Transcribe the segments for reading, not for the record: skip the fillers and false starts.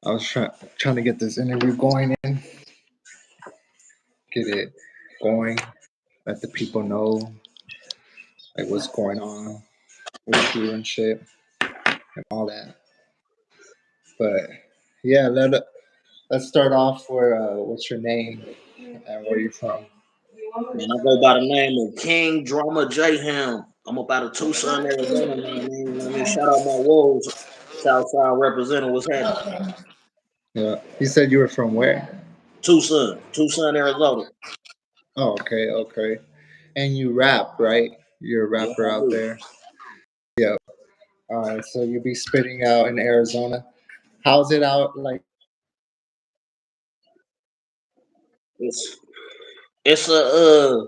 I was trying to get this interview going in, get it going, let the people know like what's going on with you and shit and all that. But yeah, let's start off where what's your name and where you from? Man, I go by the name of King Drama J Ham. I'm up out of Tucson, Arizona, man. Shout out my wolves. Southside representing what's happening. Yeah, you said you were from where? Tucson, Arizona. Oh, okay, okay. And you rap, right? You're a Yes, rapper I out do. there. Yeah. All right. So you'll be spitting out in Arizona. How's it out? Like, It's it's a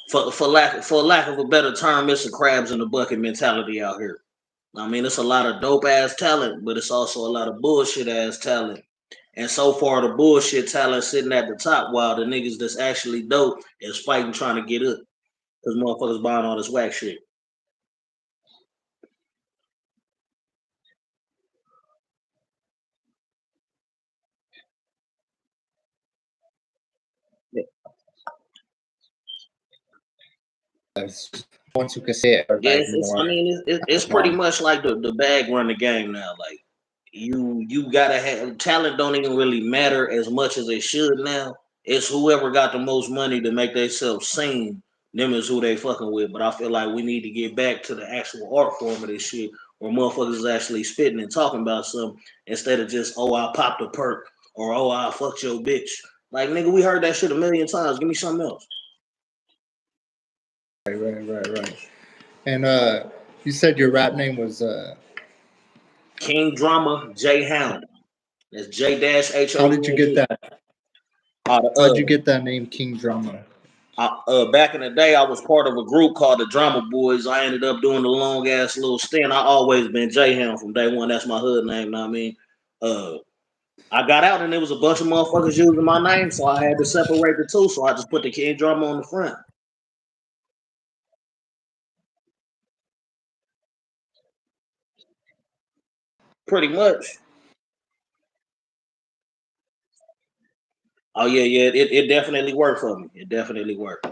for lack of a better term, it's a crabs in the bucket mentality out here. It's a lot of dope ass talent, but it's also a lot of bullshit ass talent. And so far, the bullshit talent sitting at the top, while the niggas that's actually dope is fighting trying to get up because motherfuckers buying all this whack shit. Yeah, once you can say it, or like it's I more. mean, it's pretty much like the bag run the game now. Like you gotta have talent. Don't even really matter as much as it should now. It's whoever got the most money to make themselves sing. Them is who they fucking with. But I feel like we need to get back to the actual art form of this shit, where motherfuckers is actually spitting and talking about something instead of just I popped a perk or I fucked your bitch. Like nigga, we heard that shit a million times. Give me something else. Right. And you said your rap name was King Drama J Hound. That's J dash H O how U did you N get G. that? How'd you get that name, King Drama? Back in the day, I was part of a group called the Drama Boys. I ended up doing a long ass little stint. I always been J Ham from day one. That's my hood name. Know what I mean, uh, I got out and there was a bunch of motherfuckers using my name, so I had to separate the two. So I just put the King Drama on the front. Pretty much. Oh yeah. It definitely worked for me. It definitely worked.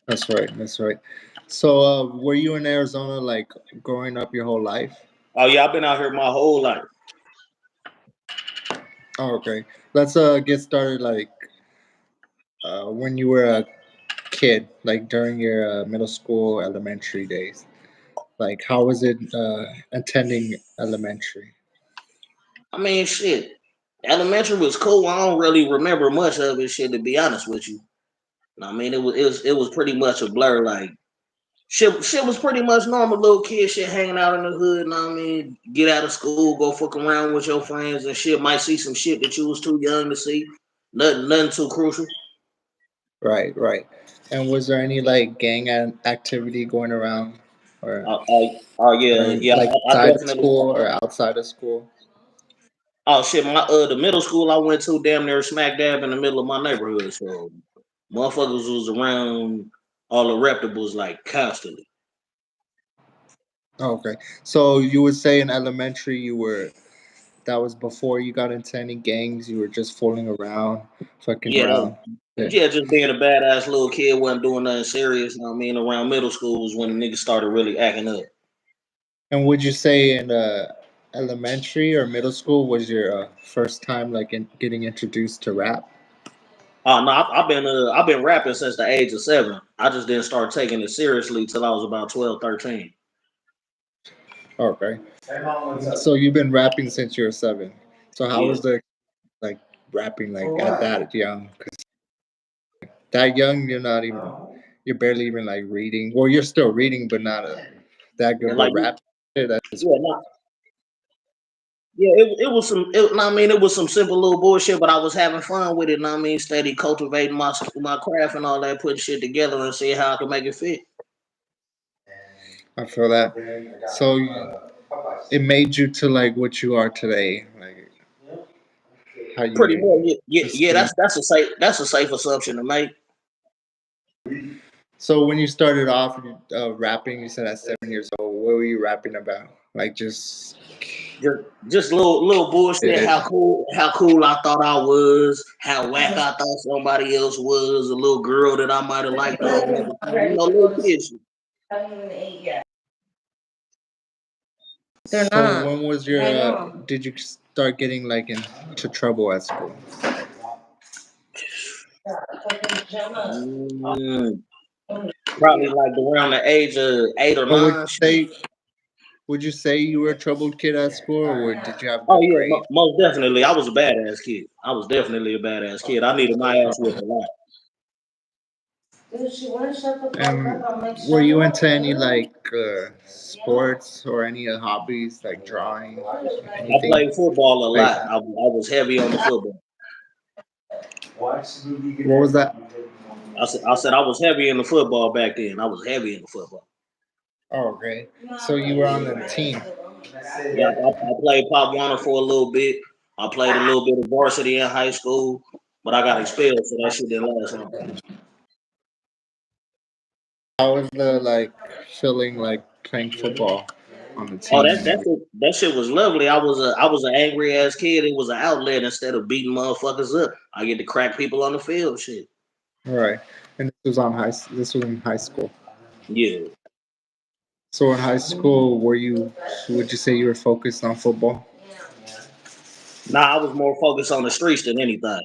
That's right. That's right. So, were you in Arizona like growing up your whole life? Oh yeah, I've been out here my whole life. Oh, okay. Let's get started like when you were a kid, like during your middle school, elementary days. Like, how was it attending elementary? Shit. Elementary was cool. I don't really remember much of it. Shit, to be honest with you. It was pretty much a blur. Like shit was pretty much normal little kid shit hanging out in the hood, know what I mean? Get out of school, go fuck around with your friends and shit. Might see some shit that you was too young to see. Nothing too crucial. Right. And was there any like gang activity going around, or Yeah. like I inside of definitely. school or outside of school? Oh shit, my the middle school I went to damn near smack dab in the middle of my neighborhood. So motherfuckers was around all the reputables like constantly. Oh, okay. So you would say in elementary you were that was before you got into any gangs. You were just fooling around, fucking Yeah, around. Yeah. yeah, just being a badass little kid, wasn't doing nothing serious. You know what I mean? Around middle school was when the niggas started really acting up. And would you say in elementary or middle school was your first time like getting introduced to rap? No, I've been rapping since the age of 7. I just didn't start taking it seriously till I was about 12, 13. Okay. So you've been rapping since you were 7. So how Yeah. was the like rapping like at that young? 'Cause that young, you're barely even like reading. Well, you're still reading, but not that good. And But like rap, that's yeah, no, yeah, it was some it was some simple little bullshit, but I was having fun with it, know what I mean, steady cultivating my craft and all that, putting shit together and see how I can make it fit. I feel that. So it made you to like what you are today, like how Pretty you much, yeah, spitting. that's a safe assumption to make. So when you started off rapping, you said at 7 years old. What were you rapping about? Like just just little bullshit. Yeah. How cool I thought I was, how whack I thought somebody else was, a little girl that I might have liked at another time. You know, little kid shit. They're So not. when was your did you start getting like into trouble at school? Mm, Probably like around the age of 8 or 9. Would you say you were a troubled kid at school, or did you have Oh good yeah, grades? most definitely. I was a badass kid. I was definitely a badass kid. I needed my ass whipped a lot. Were you into any like sports or any hobbies like drawing, I anything? played football a Like lot. I was heavy on the football. what was that? I said I was heavy in the football back then. I was heavy in the football. Oh, okay. So you were on the team. Yeah, I played Pop Warner for a little bit. I played a little bit of varsity in high school, but I got expelled, so that shit didn't last long. How was the like feeling like playing football on the Oh, team and everything? that shit was lovely. I was an angry ass kid. It was an outlet instead of beating motherfuckers up. I get to crack people on the field. Shit. Right. And this was in high school. Yeah. So in high school, would you say you were focused on football? Nah, I was more focused on the streets than anything.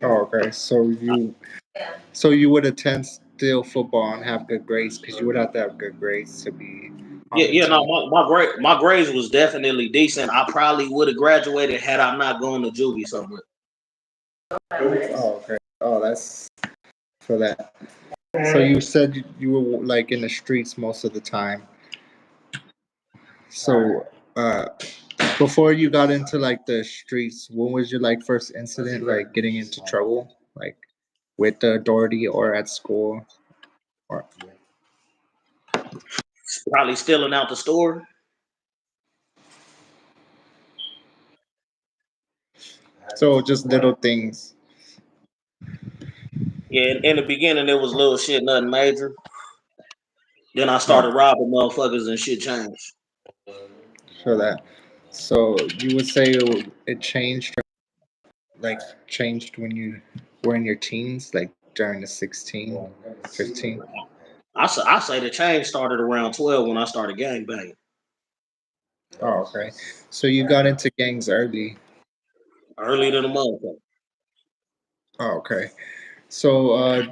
Oh, okay. So you would attend still football and have good grades because you would have to have good grades to be on Yeah, the yeah, no, team. my grades was definitely decent. I probably would have graduated had I not gone to juvie so much. Oh, okay. Oh, that's for that. So you said you were like in the streets most of the time. So uh, before you got into like the streets, when was your like first incident like getting into trouble, like with the authority or at school? Or Probably stealing out the store. so just little things Yeah, in the beginning it was little shit, nothing major. Then I oh, started robbing motherfuckers and shit changed. for that. So you would say it changed, like changed when you were in your teens, like during the 16, 15. I say the change started around 12 when I started gang banging. Oh, okay. So you got into gangs early. Early to the motherfucker. Oh, okay. So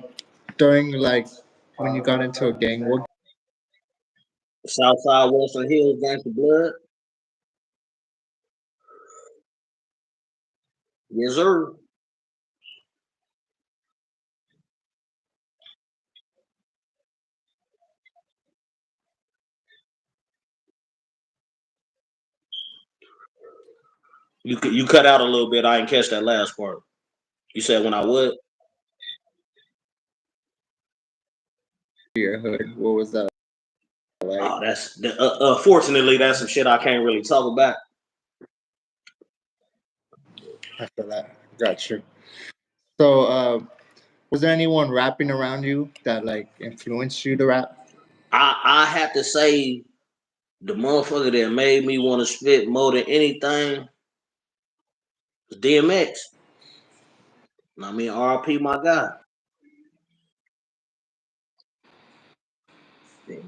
during like when you got into a gang, what Southside Western Hills, Gangsta Blood. Yes, sir. You cut out a little bit. I didn't catch that last part. You said when I would. your hood? What was that like? Oh, unfortunately that's some shit I can't really talk about. After that, got you. So was there anyone rapping around you that like influenced you to rap? I have to say the motherfucker that made me want to spit more than anything was DMX. I mean, RP my guy.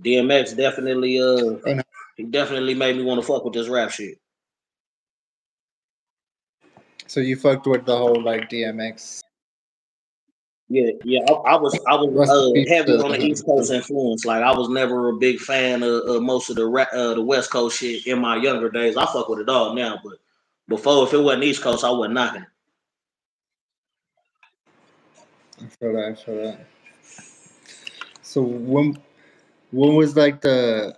DMX definitely And he definitely made me want to fuck with this rap shit. so you fucked with the whole like DMX. Yeah, yeah. I was Rest in peace heavy to on the East Coast influence. Like I was never a big fan of most of the West Coast shit in my younger days. I fuck with it all now, but before if it wasn't East Coast, I wasn't knocking it. for that. For that. So when was like the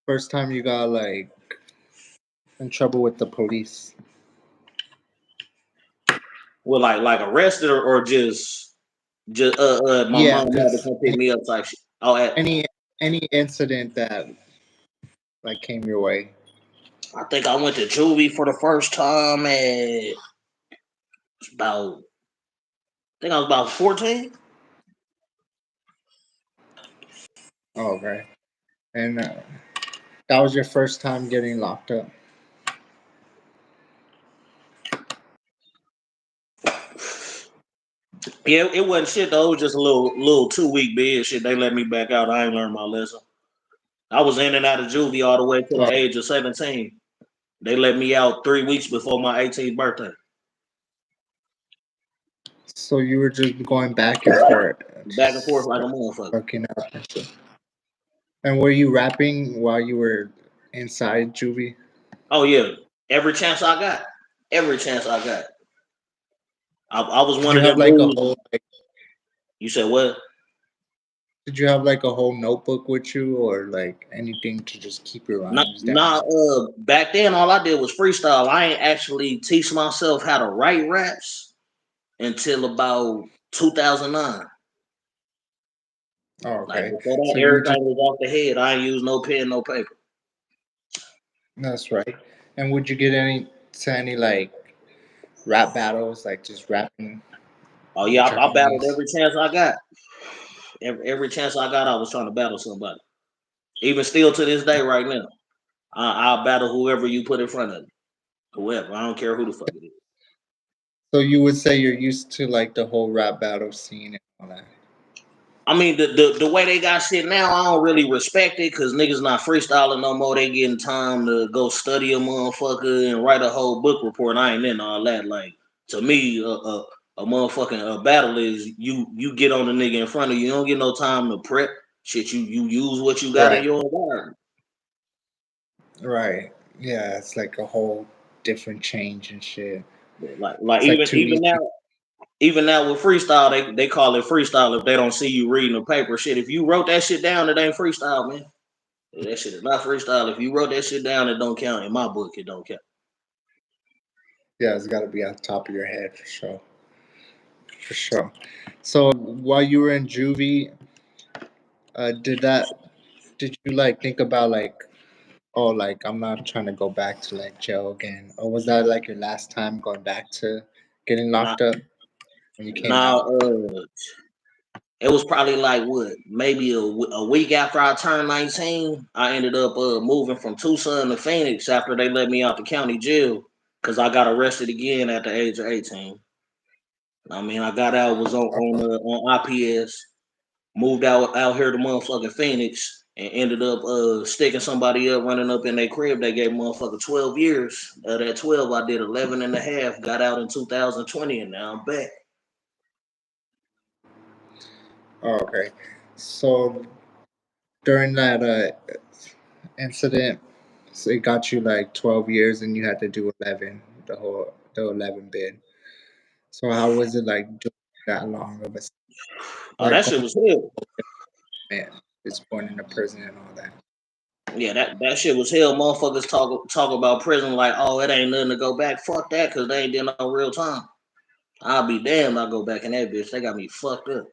first time you got like in trouble with the police? Well, like arrested or just my Yeah, mom had to just come pick me up type shit. Oh, any any incident that like came your way. I think I went to juvie for the first time at about I think I was about 14. Oh, okay. And That was your first time getting locked up. Yeah, it wasn't shit though. It was just a little 2 week bid shit. They let me back out. I ain't learned my lesson. I was in and out of juvie all the way to the age of 17. They let me out 3 weeks before my 18th birthday. So you were just going back and forth. Back and forth like a motherfucker. Fucking up and shit. And were you rapping while you were inside juvie? Oh yeah, every chance I got. Every chance I got. I was Did one you of have them like a dudes. whole You said what? did you have like a whole notebook with you or like anything to just keep your rhymes down? Back then all I did was freestyle. I ain't actually teach myself how to write raps until about 2009. Oh, Like okay. before So that, you would just everything was off the head. I ain't use no pen, no paper. that's right. And would you get any like rap battles, like just rapping Oh yeah, with your I battled homies? every chance I got. Every chance I got, I was trying to battle somebody. Even still to this day, right now, I'll battle whoever you put in front of me. Whoever. I don't care who the fuck it is. So you would say you're used to like the whole rap battle scene and all that. I mean, the way they got shit now, I don't really respect it because niggas not freestyling no more. They getting time to go study a motherfucker and write a whole book report. I ain't in all that. Like to me, a motherfucking battle is you get on the nigga in front of you. You don't get no time to prep shit. You use what you got in Right. your environment. Right. Yeah, it's like a whole different change and shit. Like It's like too even easy. now. Even now with freestyle, they call it freestyle if they don't see you reading the paper. Shit, if you wrote that shit down, it ain't freestyle, man. That shit is not freestyle. If you wrote that shit down, it don't count. In my book, it don't count. Yeah, it's got to be on top of your head for sure. For sure. So while you were in juvie, did you like think about like, oh, like I'm not trying to go back to like jail again, or was that like your last time going back to getting Now, locked up when you came now, out? it was probably like what, maybe a week after I turned 19. I ended up moving from Tucson to Phoenix after they let me out the county jail because I got arrested again at the age of 18. I mean, I got out, was on IPS. Moved out here to motherfucking Phoenix and ended up sticking somebody up, running up in their crib. They gave motherfucker 12 years. That 12, I did 11 and a half, got out in 2020, and now I'm back. Oh, okay. So during that incident, so it got you like 12 years, and you had to do 11, the 11 bid. So how was it like doing that long of a Oh, like that going shit was hell. man, just going into prison and all that? Yeah, that shit was hell. Motherfuckers talk about prison like, oh, it ain't nothing to go back. Fuck that, because they ain't did no real time. I'll be damned I go back in that bitch. They got me fucked up.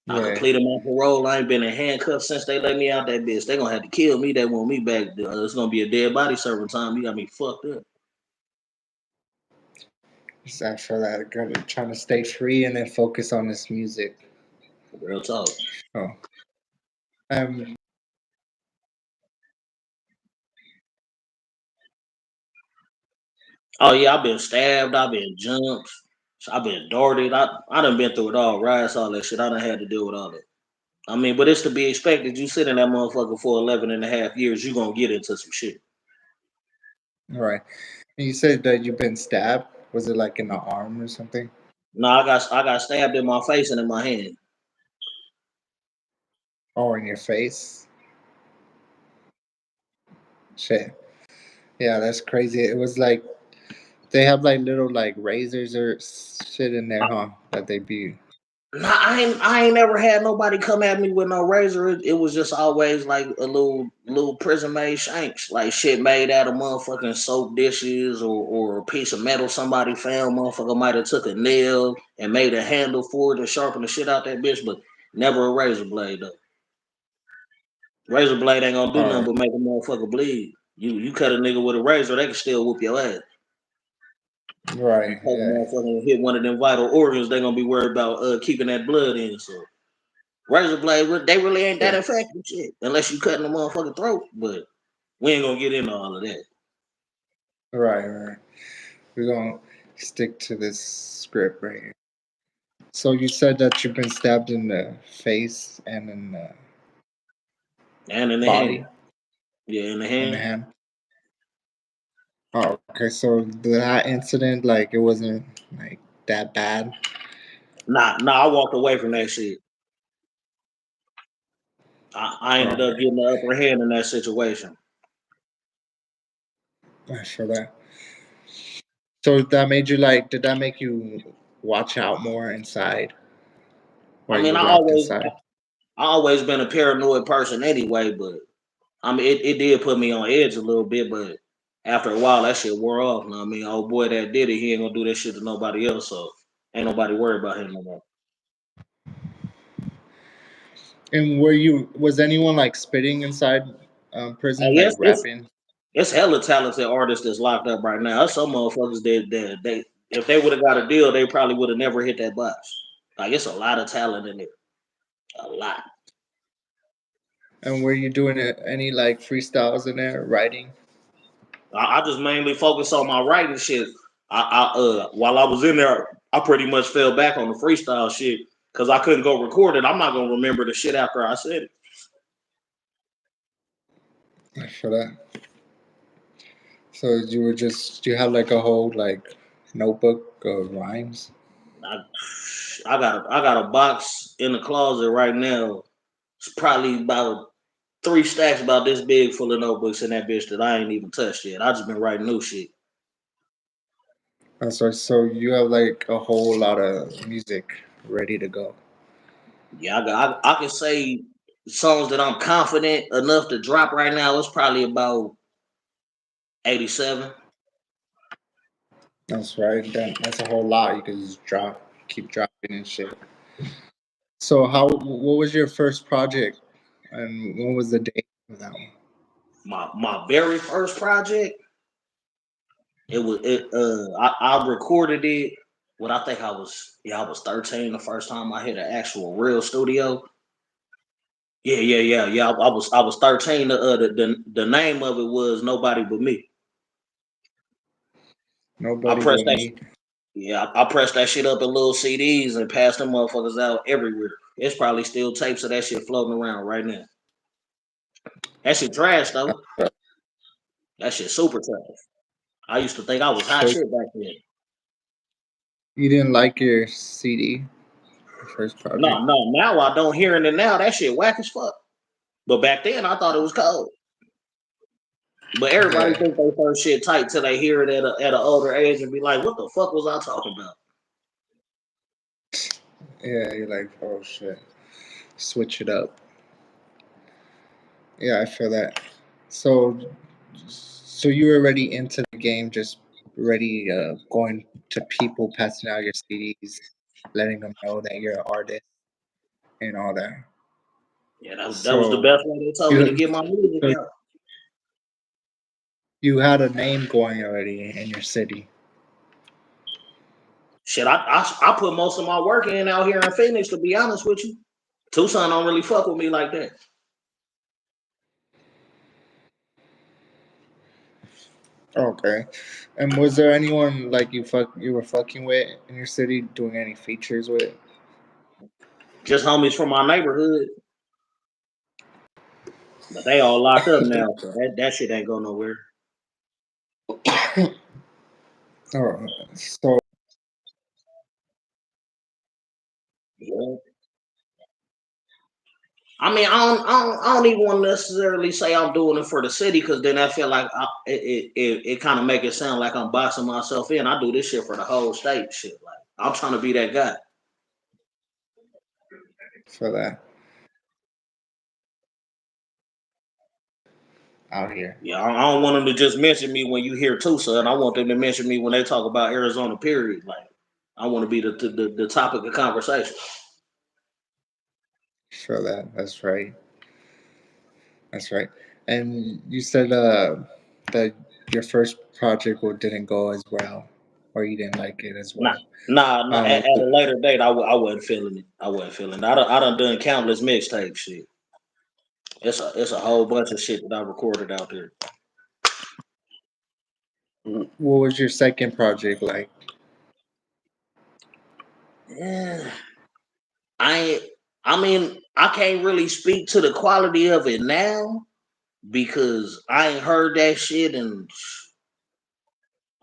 I Yeah, completed my parole. I ain't been in handcuffs since they let me out that bitch. They gonna have to kill me. They want me back. It's gonna be a dead body serving time. You got me fucked up. just after that, trying to stay free and then focus on this music. Real talk. Oh, um, Oh yeah, I've been stabbed. I've been jumped. I've been darted. I done been through it all. Riots, all that shit. I done had to deal with all that. I mean, but it's to be expected. You sit in that motherfucker for 11 and a half years, you gonna get into some shit. all right. And you said that you've been stabbed. Was it like in the arm or something? No, I got stabbed in my face and in my hand. Or in your face? Shit. Yeah, that's crazy. It was like they have like little like razors or shit in there, huh? That they be. Nah, I ain't never had nobody come at me with no razor. It was just always like a little prison made shanks, like shit made out of motherfucking soap dishes or a piece of metal somebody found. Motherfucker might have took a nail and made a handle for it to sharpen the shit out that bitch, but never a razor blade though. Razor blade ain't gonna do Oh, nothing but make a motherfucker bleed. You cut a nigga with a razor, they can still whoop your ass. You right. cut a Yeah. motherfucker and hit one of them vital organs, they gonna be worried about keeping that blood in. So razor blade, they really ain't that Yeah. effective shit unless you cutting the motherfucking throat. But We ain't gonna get into all of that. Right. We're gonna stick to this script right here. So you said that you've been stabbed in the face and in the And in the body hand. Yeah, in the and the hand. hand. Oh, okay. So that incident, like, it wasn't like that bad. Nah, I walked away from that shit. I ended up Okay, getting the upper hand in that situation. I feel that. So that made you like? Did that make you watch out more inside I while mean, you locked inside? I always been a paranoid person anyway, but I mean, it did put me on edge a little bit, but after a while, that shit wore off. You know what I mean, old boy that did it, he ain't gonna do that shit to nobody else, so ain't nobody worried about him no more. And were you? Was anyone like spitting inside prison, like Yes, rapping? it's hella talented artists that's locked up right now. There's some motherfuckers that they if they would have got a deal, they probably would have never hit that box. Like it's a lot of talent in there, a lot. And were you doing any like freestyles in there, writing? I just mainly focus on my writing shit. While I was in there, I pretty much fell back on the freestyle shit because I couldn't go record it. I'm not gonna remember the shit after I said it. I feel that. So you were just you had like a whole like notebook of rhymes. I, I got a box in the closet right now. It's probably about 3 stacks about this big full of notebooks in that bitch that I ain't even touched yet. I just been writing new shit. So you have like a whole lot of music ready to go. Yeah, I can say songs that I'm confident enough to drop right now. It's probably about 87. That's right. That's a whole lot. You can just keep dropping and shit. So what was your first project, and when was the date of that one? My very first project, I recorded it when I think I was 13 the first time I hit an actual real studio. Yeah. I was 13. The name of it was Nobody But Me. I Nobody pressed but that me. I pressed that shit up in little CDs and passed them motherfuckers out everywhere. It's probably still tapes of that shit floating around right now. That shit trash though. That shit super trash. I used to think I was hot So shit back then. you didn't like your CD, your first project? No. Now I don't hear it now. That shit whack as fuck. But back then I thought it was cold. But everybody Yeah, think they first shit tight till they hear it at an older age and be like, "What the fuck was I talking about?" yeah. You're like, oh shit, switch it up. Yeah, I feel that. So, so you were already into the game, just ready, going to people, passing out your CDs, letting them know that you're an artist and all that. Yeah, that was the So best way they told me to you, get my music so out. you had a name going already in your city. Shit, I put most of my work in out here in Phoenix. To be honest with you, Tucson don't really fuck with me like that. Okay. And was there anyone like you were fucking with in your city doing any features with? Just homies from my neighborhood, but they all locked up now, so that shit ain't go nowhere. Oh, so Yeah. I mean, I don't even want to necessarily say I'm doing it for the city because then I feel like it kind of make it sound like I'm boxing myself in. I do this shit for the whole state. Shit, like I'm trying to be that guy. for that out here. Yeah, I don't want them to just mention me when you hear Tucson. I want them to mention me when they talk about Arizona. Period. Like I want to be the topic of conversation. For that. That's right. That's right. And you said that your first project didn't go as well, or you didn't like it as Nah, well. nah. Uh, At a later date, I wasn't feeling it. I wasn't feeling it. I done done countless mixtape shit. It's a whole bunch of shit that I recorded out there. What was your second project like? Yeah. I I mean, I can't really speak to the quality of it now because I ain't heard that shit in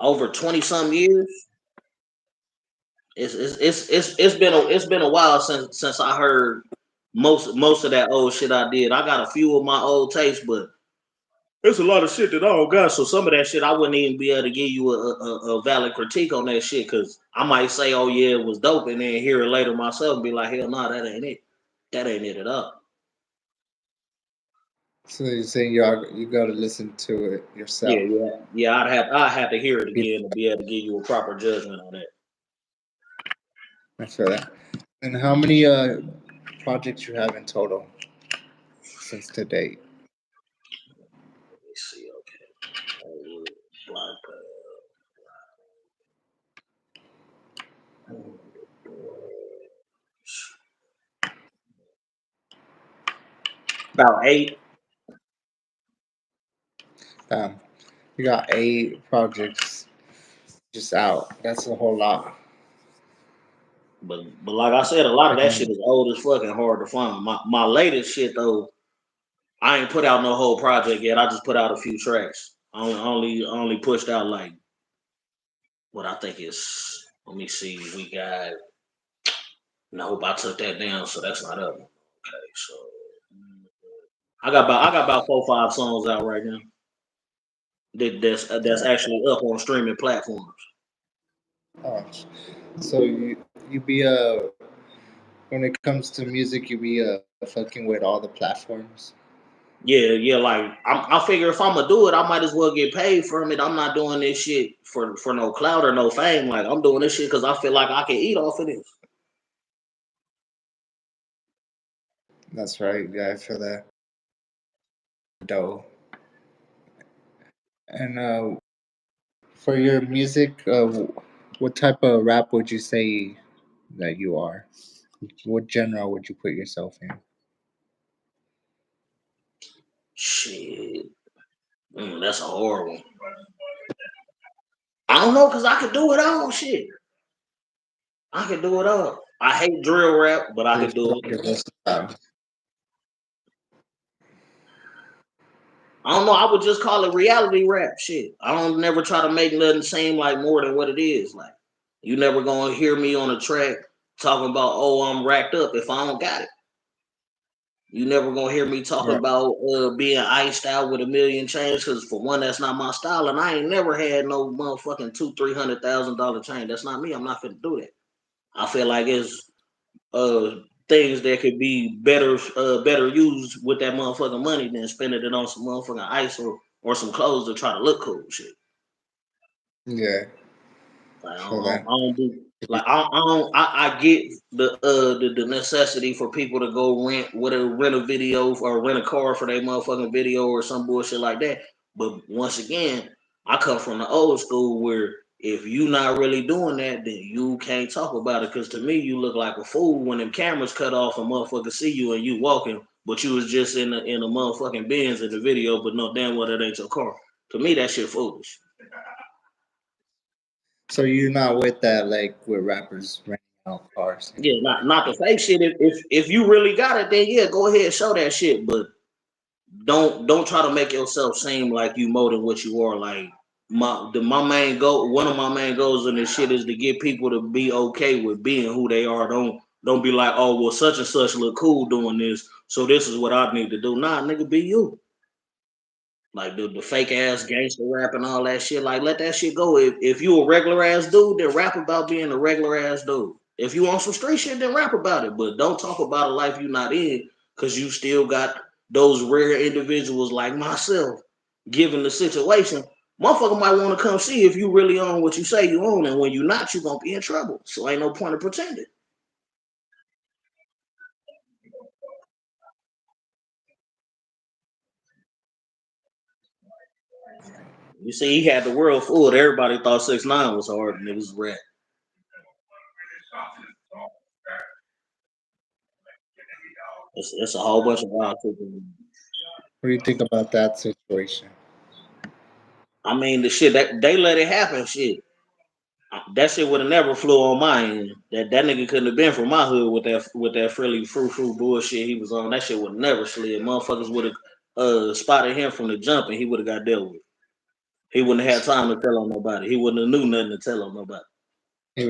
over 20 some years. It's been a while since I heard most of that old shit I did. I got a few of my old tapes, but there's a lot of shit that I don't got. So some of that shit I wouldn't even be able to give you a valid critique on that shit because I might say, oh yeah, it was dope, and then hear it later myself and be like, hell no, that ain't it. That ain't it at all. So you're saying you got to listen to it Yeah, yourself. yeah. I'd have to hear it again to be able to give you a proper judgment on that. I feel that. And how many projects you have in total since to date? Let me see, okay. Block about eight. Um, you got 8 projects just out. That's a whole lot. But like I said, a lot of that shit And is old as fucking hard to find. My latest shit though, I ain't put out no whole project yet. I just put out a few tracks. I only pushed out like what I think is. Let me see. We got. Nope, I took that down, so that's not up. Okay, so I got about 4 5 songs out right now. That's actually up on streaming platforms. oh, so you be when it comes to music, you be fucking with all the platforms. Yeah. Like I figure if I'm gonna do it, I might as well get paid from it. I'm not doing this shit for no clout or no fame. Like I'm doing this shit because I feel like I can eat off of this. That's right. Yeah, I feel that. Dough. And for your music, what type of rap would you say that you are? What genre would you put yourself in? Shit, that's a horrible. I don't know because I could do it all. Shit, I could do it all. I hate drill rap, but I So you could feel do like it. you're versatile. I don't know. I would just call it reality rap. Shit, I don't never try to make nothing seem like more than what it is. Like you never gonna hear me on a track talking about, oh, I'm racked up if I don't got it. You never gonna hear me talking Yeah, about being iced out with a million chains because for one, that's not my style, and I ain't never had no motherfucking $200,000-$300,000 chain. That's not me. I'm not finna do that. I feel like it's things that could be better used with that motherfucking money than spending it on some motherfucking ice or some clothes to try to look cool. Shit. yeah, Like feel that. I don't do like I don't I get the necessity for people to go rent a video or rent a car for their motherfucking video or some bullshit like that. But once again, I come from the old school where if you not really doing that, then you can't talk about it. Cause to me, you look like a fool when them cameras cut off and motherfuckers see you and you walking, but you was just in a motherfucking Benz in the video, but no damn well that ain't your car. To me, that shit foolish. So you're not with that, like with rappers renting out cars and Yeah, not like not the fake shit. If you really got it, then yeah, go ahead show that shit. But don't try to make yourself seem like you more than what you are. Like my main goal, one of my main goals in this shit is to get people to be okay with being who they are. Don't be like, oh well, such and such look cool doing this, so this is what I need to do. Nah, nigga, be you. Like the fake ass gangster rap and all that shit. Like let that shit go. If you a regular ass dude, then rap about being a regular ass dude. If you on some street shit, then rap about it. But don't talk about a life you not in, cause you still got those rare individuals like myself. Given the situation, motherfucker might want to come see if you really own what you say you own, and when you not, you gonna be in trouble. So ain't no point of pretending. You see, he had the world fooled. Everybody thought 6ix9ine was hard, and it was rap. It's a whole bunch of wild people. What do you think about that situation? I mean, the shit that they let it happen, shit. That shit would have never flew on my end. That nigga couldn't have been from my hood with that frilly frou bullshit he was on. That shit would have never slid. Motherfuckers would have spotted him from the jump and he would have got dealt with. He wouldn't have had time to tell on nobody. He wouldn't have knew nothing to tell on nobody. He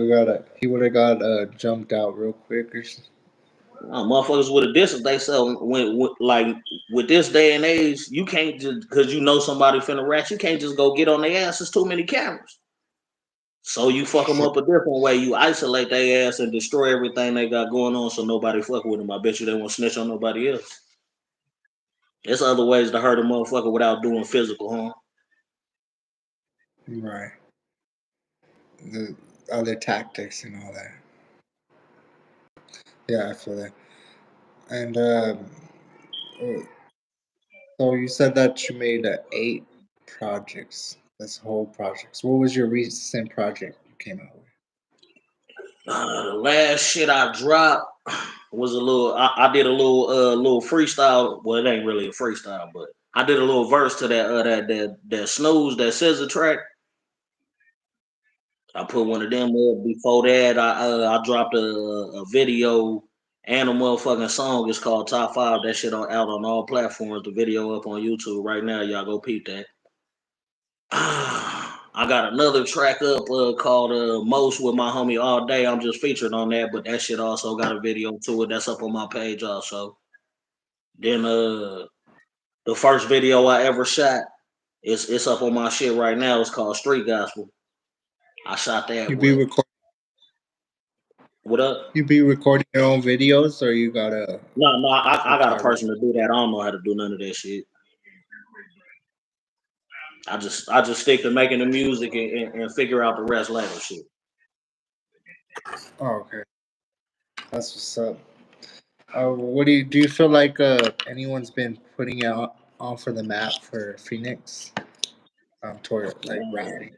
would have got jumped out real quick or something. Motherfuckers would have distanced themselves like with this day and age, you can't just because you know somebody finna rat, you can't just go get on their ass. There's too many cameras. So you fuck them up a different way. You isolate their ass and destroy everything they got going on so nobody fuck with them. I bet you they won't snitch on nobody else. There's other ways to hurt a motherfucker without doing physical harm. Right. The other tactics and all that. Yeah, I feel that. And so you said that you made 8 projects. That's whole projects. What was your recent project you came out with? The last shit I dropped was a little. I did a little freestyle. Well, it ain't really a freestyle, but I did a little verse to that snooze that scissor track. I put one of them up. Before that, I dropped a video and a motherfucking song. It's called Top 5. That shit out on all platforms. The video up on YouTube right now. Y'all go peep that. I got another track up called Most with my homie All Day. I'm just featured on that, but that shit also got a video to it. That's up on my page also. Then the first video I ever shot, it's up on my shit right now. It's called Street Gospel. I shot that. What up? You be recording your own videos, or you got a? No, I got a person to do that. I don't know how to do none of that shit. I just stick to making the music and figure out the rest later. Shit. Oh, okay. That's what's up. What do you feel like anyone's been putting it on for the map for Phoenix? Toward like rapping.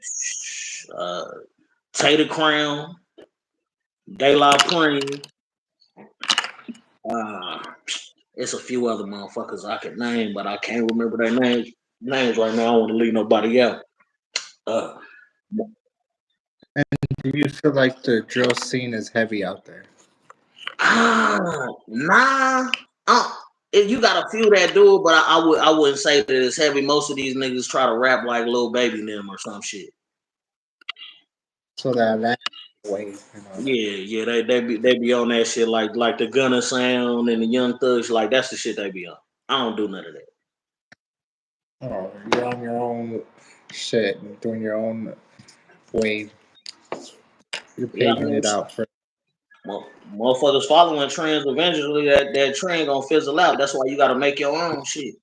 Tater Crown, De La Preen. It's a few other motherfuckers I can name, but I can't remember their names right now. I don't want to leave nobody out. And do you feel like the drill scene is heavy out there? Nah. You got a few that do it, but I wouldn't say that it's heavy. Most of these niggas try to rap like Lil Baby them or some shit. So that wave. Yeah, they be on that shit like the Gunna sound and the Young Thugs, like that's the shit they be on. I don't do none of that. Oh, you're on your own shit, doing your own wave. You're paving it out for. Motherfuckers following trends. Eventually, that trend gonna fizzle out. That's why you gotta make your own shit.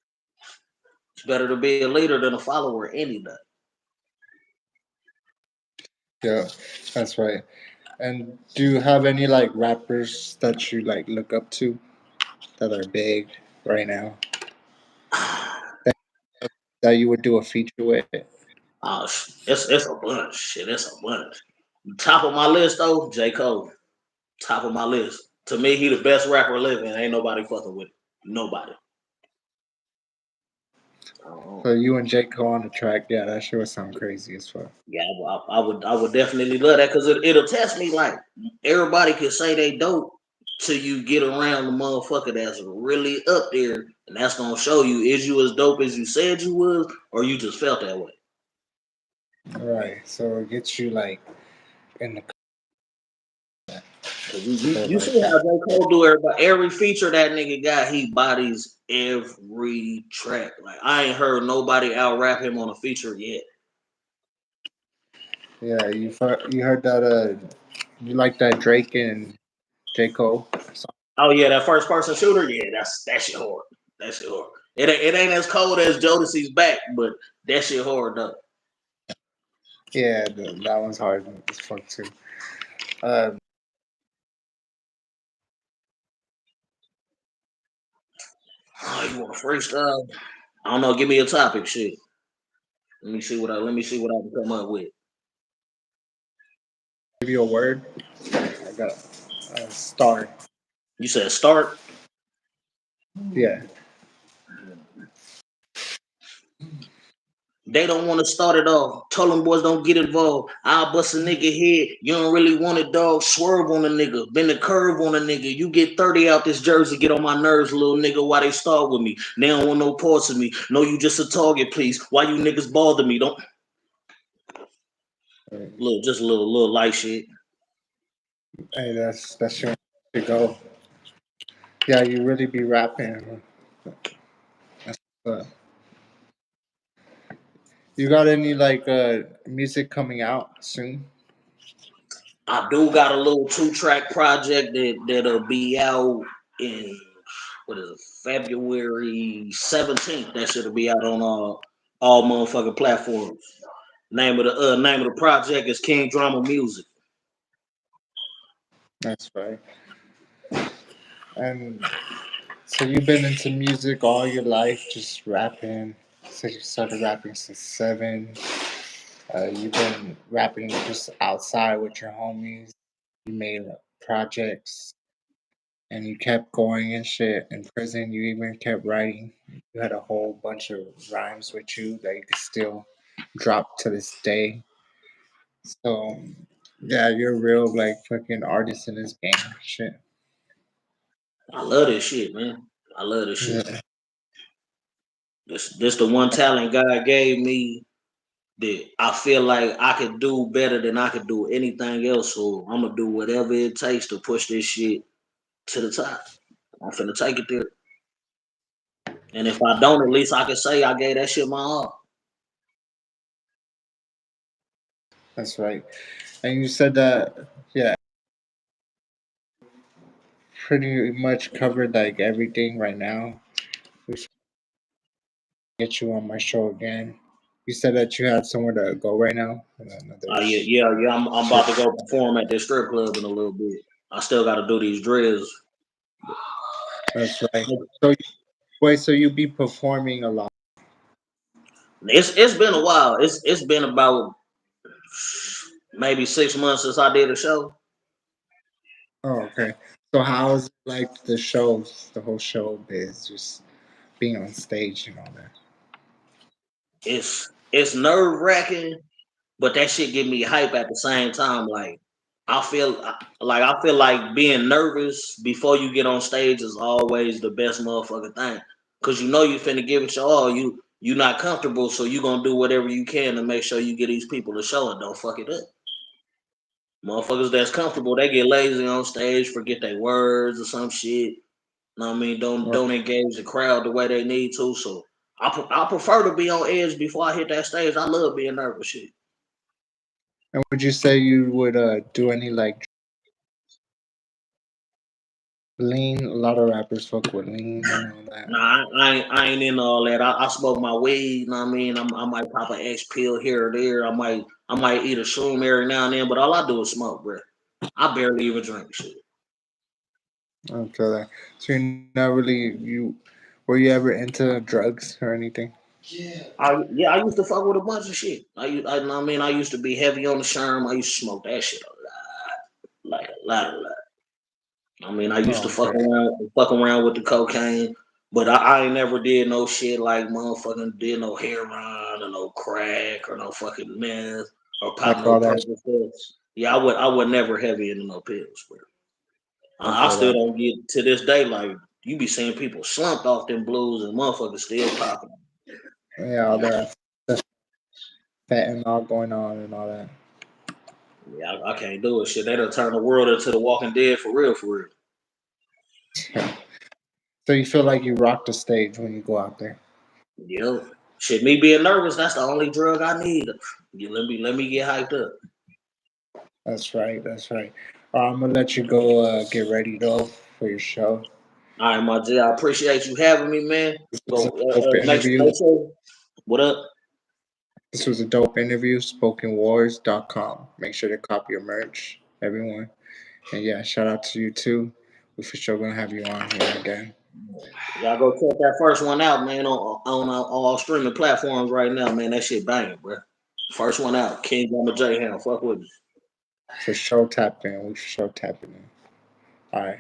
It's better to be a leader than a follower any day. Yeah, that's right. And do you have any like rappers that you like look up to that are big right now that you would do a feature with? It's a bunch. Shit, it's a bunch. Top of my list though, J. Cole. Top of my list. To me, he the best rapper living. Ain't nobody fucking with him. Nobody. So you and J. Cole on the track, yeah, that sure would sound crazy as fuck. Yeah, I would definitely love that because it'll test me. Like everybody can say they dope till you get around the motherfucker that's really up there, and that's gonna show you is you as dope as you said you was, or you just felt that way. Right. So it gets you like in the. You see how J. Cole do everybody. Every feature that nigga got, he bodies every track. Like I ain't heard nobody out rap him on a feature yet. Yeah, you heard that you like that Drake and J. Cole song? Oh yeah, that first person shooter. Yeah, that shit hard. That shit hard. It ain't as cold as Jodeci's Back, but that shit hard though. Yeah, that one's hard as fuck too. Oh, you want to freestyle? I don't know. Give me a topic, shit. Let me see what I can come up with. Give you a word. I got star. You said start. Yeah. They don't want to start it off. Tell them boys don't get involved. I'll bust a nigga head. You don't really want it, dog. Swerve on a nigga. Bend the curve on a nigga. You get 30 out this jersey. Get on my nerves, little nigga. Why they start with me? They don't want no parts of me. No, you just a target, please. Why you niggas bother me? Don't just a little light shit. Hey, that's your to go. Yeah, you really be rapping. That's you got any like music coming out soon? I do got a little 2-track project that'll be out in what is it, February 17th. That should be out on all motherfucking platforms. Name of the project is King Drama Music. That's right. And so you've been into music all your life, just rapping. So you started rapping since 7. You've been rapping just outside with your homies. You made projects, and you kept going and shit. In prison, you even kept writing. You had a whole bunch of rhymes with you that you could still drop to this day. So yeah, you're a real like fucking artist in this game. Shit. I love this shit, man. I love this shit. Yeah. This the one talent God gave me that I feel like I could do better than I could do anything else. So I'm gonna do whatever it takes to push this shit to the top. I'm finna take it there. And if I don't, at least I can say I gave that shit my all. That's right. And you said that, yeah, pretty much covered like everything right now. We should get you on my show again. You said that you had somewhere to go right now. Another Yeah. I'm shit. about to go perform at this strip club in a little bit. I still got to do these drills. That's right. So wait, so you be performing a lot? It's been a while. It's been about maybe 6 months since I did a show. Oh, okay. So how's like the shows, the whole show biz, just being on stage and all that? It's nerve wracking, but that shit give me hype at the same time. Like I feel like being nervous before you get on stage is always the best motherfucking thing. Cause you know you finna give it your all. You not comfortable, so you gonna do whatever you can to make sure you get these people to show and don't fuck it up. Motherfuckers that's comfortable, they get lazy on stage, forget their words or some shit. Know what I mean? Don't engage the crowd the way they need to. So I prefer to be on edge before I hit that stage. I love being nervous shit. And would you say you would do any like lean? A lot of rappers fuck with lean and all that. Nah, I ain't into all that. I smoke my weed. Know what I mean? I might pop an X pill here or there. I might eat a shroom every now and then. But all I do is smoke, bro. I barely even drink shit. Okay, that. So you're not really you. Were you ever into drugs or anything? I used to fuck with a bunch of shit. I know what I mean, I used to be heavy on the sherm. I used to smoke that shit a lot, like a lot. I mean, I used to Oh, okay. fuck around with the cocaine, but I ain't never did no shit like motherfucking did no heroin or no crack or no fucking meth or pop Like no all that. Percocets. Yeah, I would never heavy into no pills, bro. I Okay, still that. don't get to this day. Like you be seeing people slumped off them blues and motherfuckers still popping. Yeah, all that fentanyl going on and all that. Yeah, I can't do it. Shit, they done turn the world into the Walking Dead for real, for real. So you feel like you rock the stage when you go out there. Yo, shit, me being nervous, that's the only drug I need. Let me get hyped up. That's right. That's right. I'm gonna let you go get ready though for your show. All right, my G, I appreciate you having me, man. This was Go a dope interview. make sure. What up? This was a dope interview. SpokenWars.com. Make sure to copy your merch, everyone. And yeah, shout out to you too. We for sure gonna have you on here again. Y'all go check that first one out, man, on all streaming platforms right now, man. That shit banging, bro. First one out, King Bandz818. Fuck with me. For sure tap in. We for sure tapping in. All right.